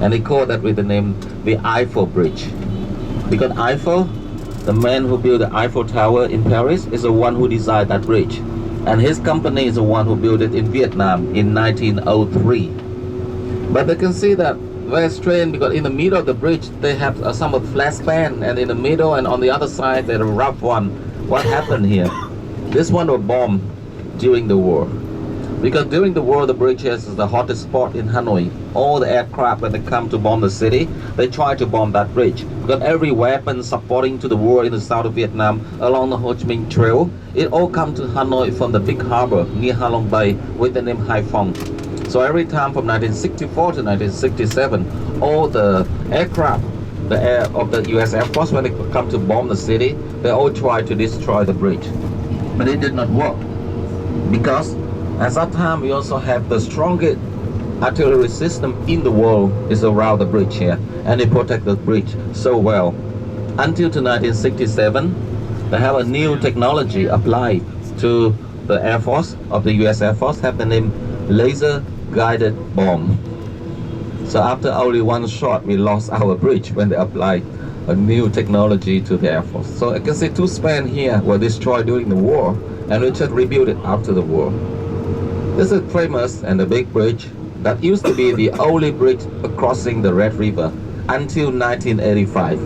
And they call that with the name the Eiffel Bridge. Because Eiffel, the man who built the Eiffel Tower in Paris, is the one who designed that bridge. And his company is the one who built it in Vietnam in 1903. But they can see that very strange because in the middle of the bridge they have some of flat span, and in the middle and on the other side there's a rough one. What happened here? This one was bombed during the war. Because during the war, the bridges is the hottest spot in Hanoi. All the aircraft, when they come to bomb the city, they try to bomb that bridge. Because every weapon supporting to the war in the south of Vietnam along the Ho Chi Minh Trail, it all come to Hanoi from the big harbor near Ha Long Bay with the name Hai Phong. So every time from 1964 to 1967, all the aircraft of the US Air Force, when they come to bomb the city, they all try to destroy the bridge. But it did not work. Because at that time, we also have the strongest artillery system in the world is around the bridge here, and they protect the bridge so well. Until to 1967, they have a new technology applied to the Air Force of the US Air Force, have the name laser guided bomb. So after only one shot, we lost our bridge when they applied a new technology to the Air Force. So I can see two spans here were destroyed during the war, and we just rebuilt it after the war. This is famous and the big bridge that used to be the only bridge crossing the Red River until 1985.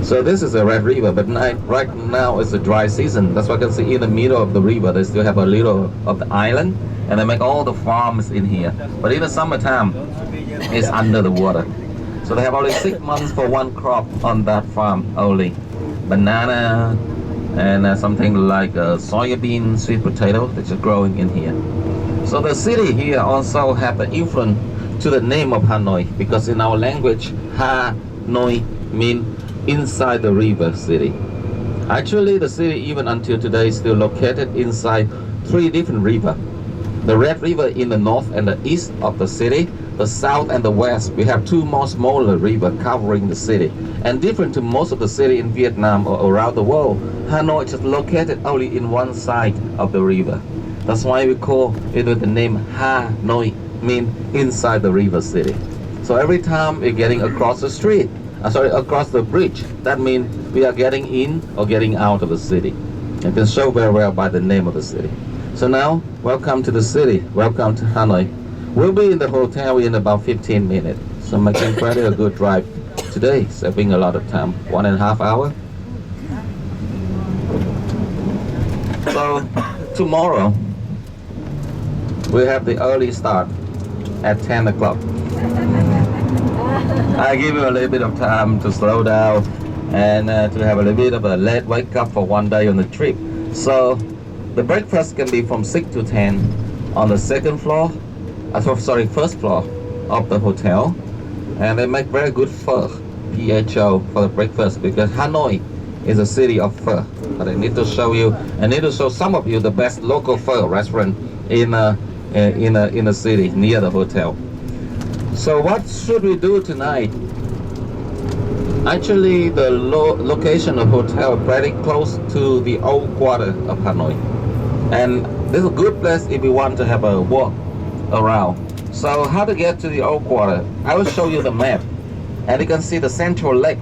So this is the Red River, but right now it's a dry season. That's why I can see in the middle of the river they still have a little of the island, and they make all the farms in here. But in the summertime, it's under the water. So they have only 6 months for one crop on that farm only. Banana, and something like soybean, sweet potato that's growing in here. So the city here also have an influence to the name of Hanoi, because in our language, Hanoi means inside the river city. Actually, the city even until today is still located inside 3 different rivers. The Red River in the north and the east of the city, the south and the west, we have 2 more smaller rivers covering the city. And different to most of the city in Vietnam or around the world, Hanoi is located only in one side of the river. That's why we call it with the name Hanoi, mean inside the river city. So every time we're getting across the street, across the bridge, that means we are getting in or getting out of the city. You can show very well by the name of the city. So now, welcome to the city. Welcome to Hanoi. We'll be in the hotel in about 15 minutes. So making quite a good drive today, saving a lot of time, 1.5 hours. So tomorrow, we have the early start at 10 o'clock. I give you a little bit of time to slow down and to have a little bit of a late wake up for one day on the trip. So the breakfast can be from 6 to 10 on the second floor, first floor of the hotel. And they make very good pho, PHO, for the breakfast, because Hanoi is a city of pho. But I need to show some of you the best local pho restaurant in a city near the hotel. So what should we do tonight? Actually, the location of hotel is very close to the old quarter of Hanoi. And this is a good place if you want to have a walk around. So how to get to the old quarter? I will show you the map. And you can see the central lake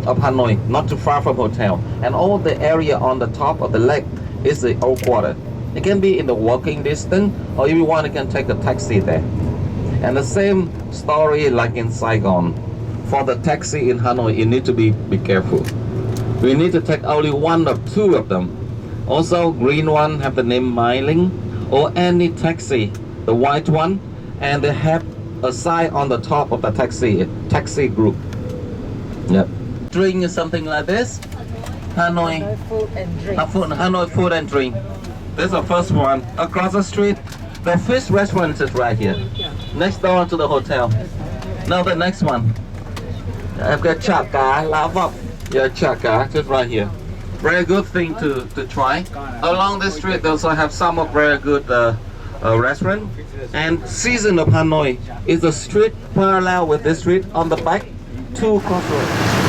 of Hanoi, not too far from hotel. And all the area on the top of the lake is the old quarter. It can be in the walking distance, or if you want, you can take a taxi there. And the same story like in Saigon. For the taxi in Hanoi, you need to be careful. We need to take only 1 or 2 of them. Also, green one have the name Mailing, or any taxi, the white one, and they have a sign on the top of the taxi group. Yep. Drink is something like this. Hanoi food and drink. Hanoi food and drink. This is the first one. Across the street, the fish restaurant is right here, next door to the hotel. Now the next one. I've got chaka, lava. Yeah, chaka, just right here. Very good thing to try. Along the street, they also have some of very good restaurant. And season of Hanoi is the street parallel with this street on the back, 2 crossroads.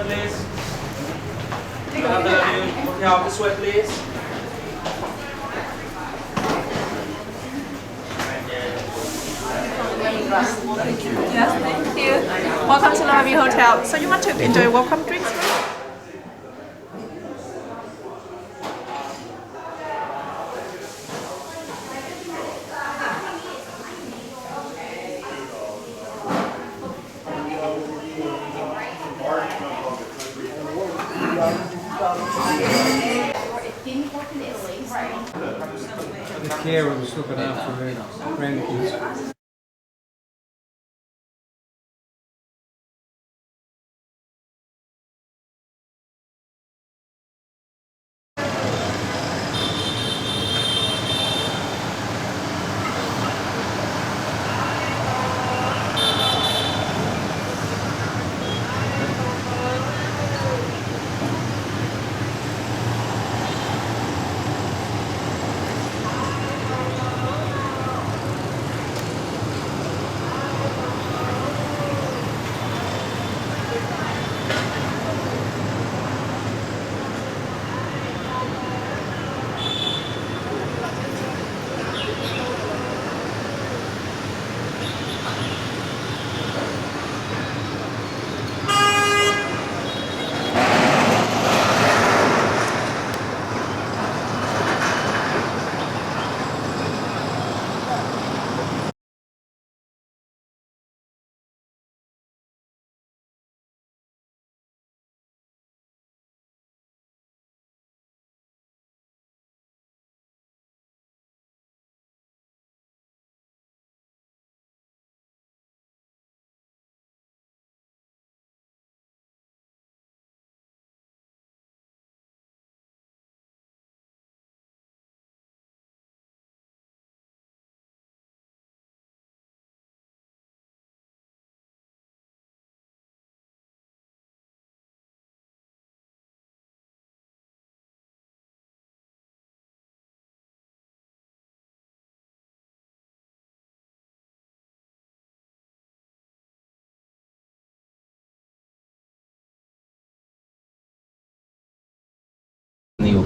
please. Belle Vie Hotel, this way, please. Thank you. Yes, thank you. Welcome to Belle Vie Hotel. So you want to enjoy welcome drinks, right? The care was looking after her grandkids. New.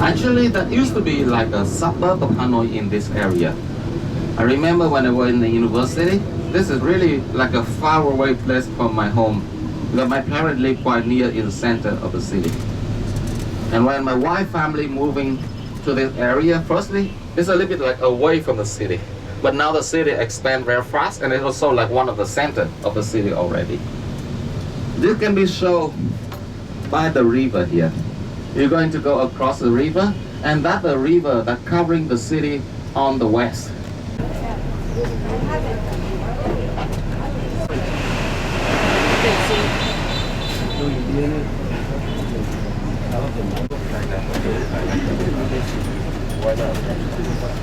Actually, that used to be like a suburb of Hanoi in this area. I remember when I was in the university, this is really like a far away place from my home because my parents live quite near in the center of the city. And when my wife family moving to this area, firstly, it's a little bit like away from the city. But now the city expand very fast and it's also like one of the center of the city already. This can be shown by the river here. You're going to go across the river, and that's the river that covering the city on the west.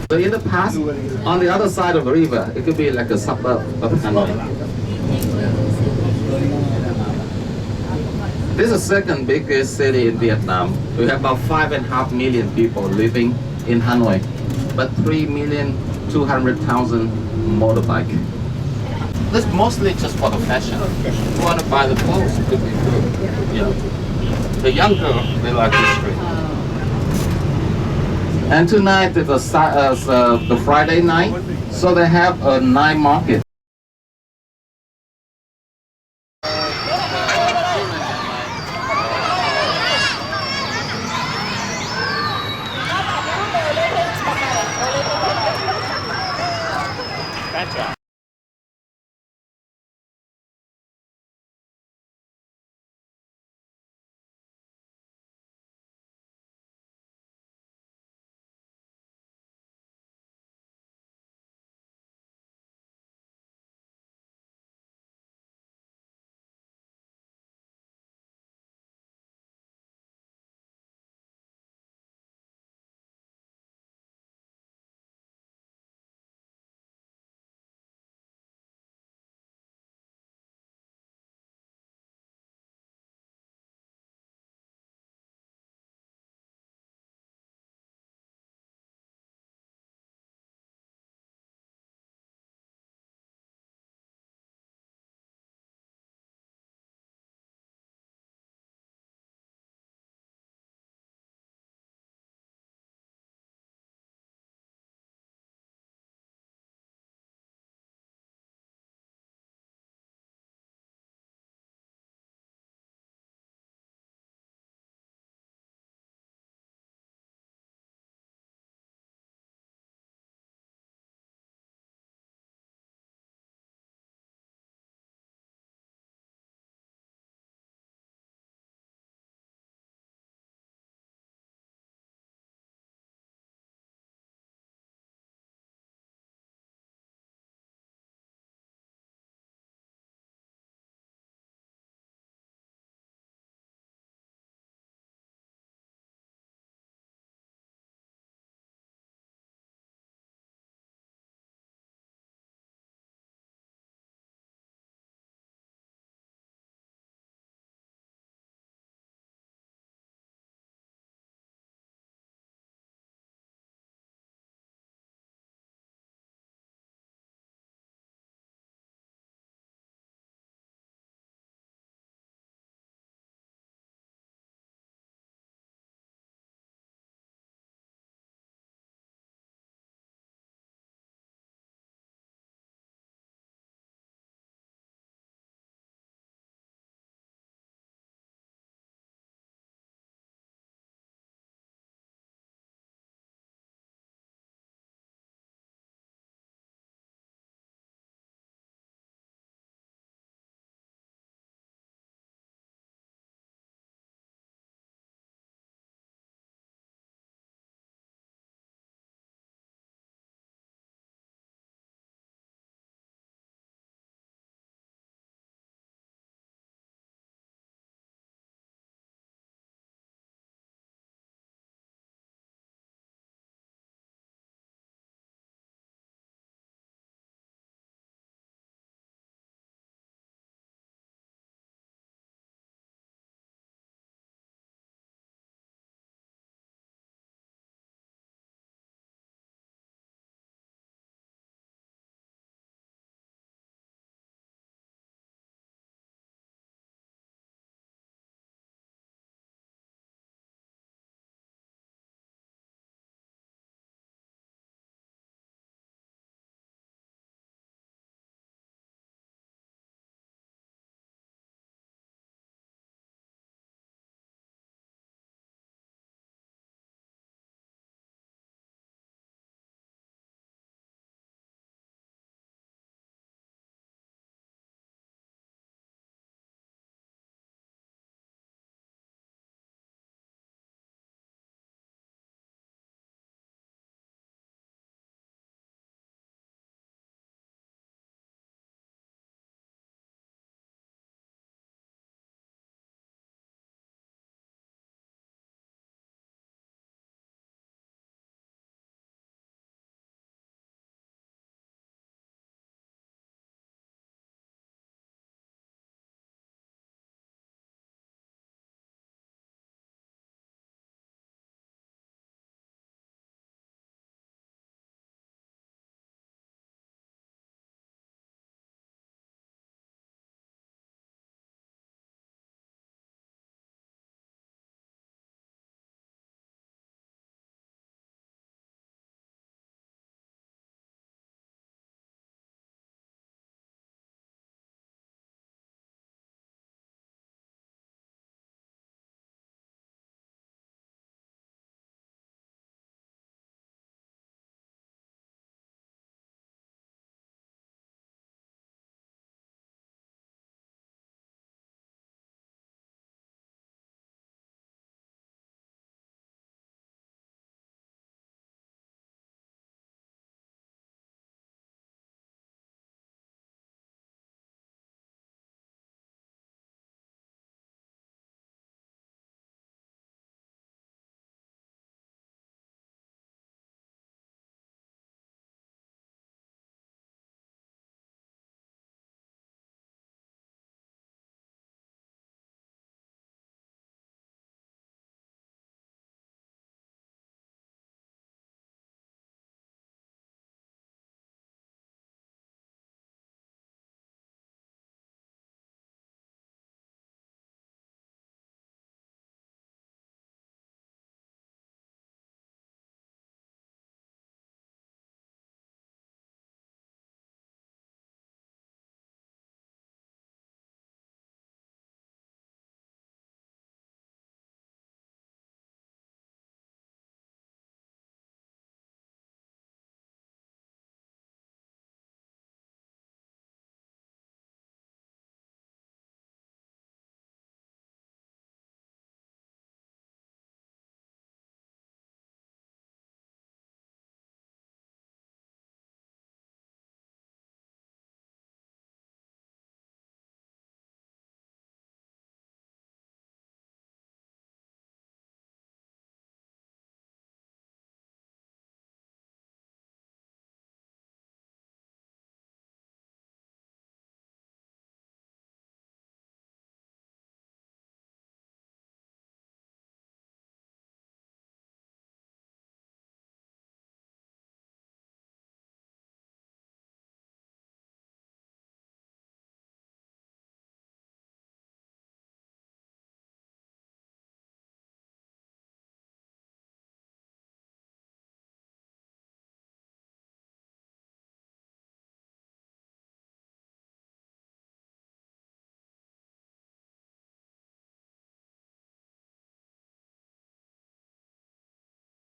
So in the past, on the other side of the river, it could be like a suburb of Hanoi. This is the second biggest city in Vietnam. We have about 5.5 million people living in Hanoi, but 3,200,000 motorbike. This is mostly just for the fashion. If you want to buy the clothes, it could be good. You know, the young girl, they like this street. And tonight is the Friday night, so they have a night market. Gotcha.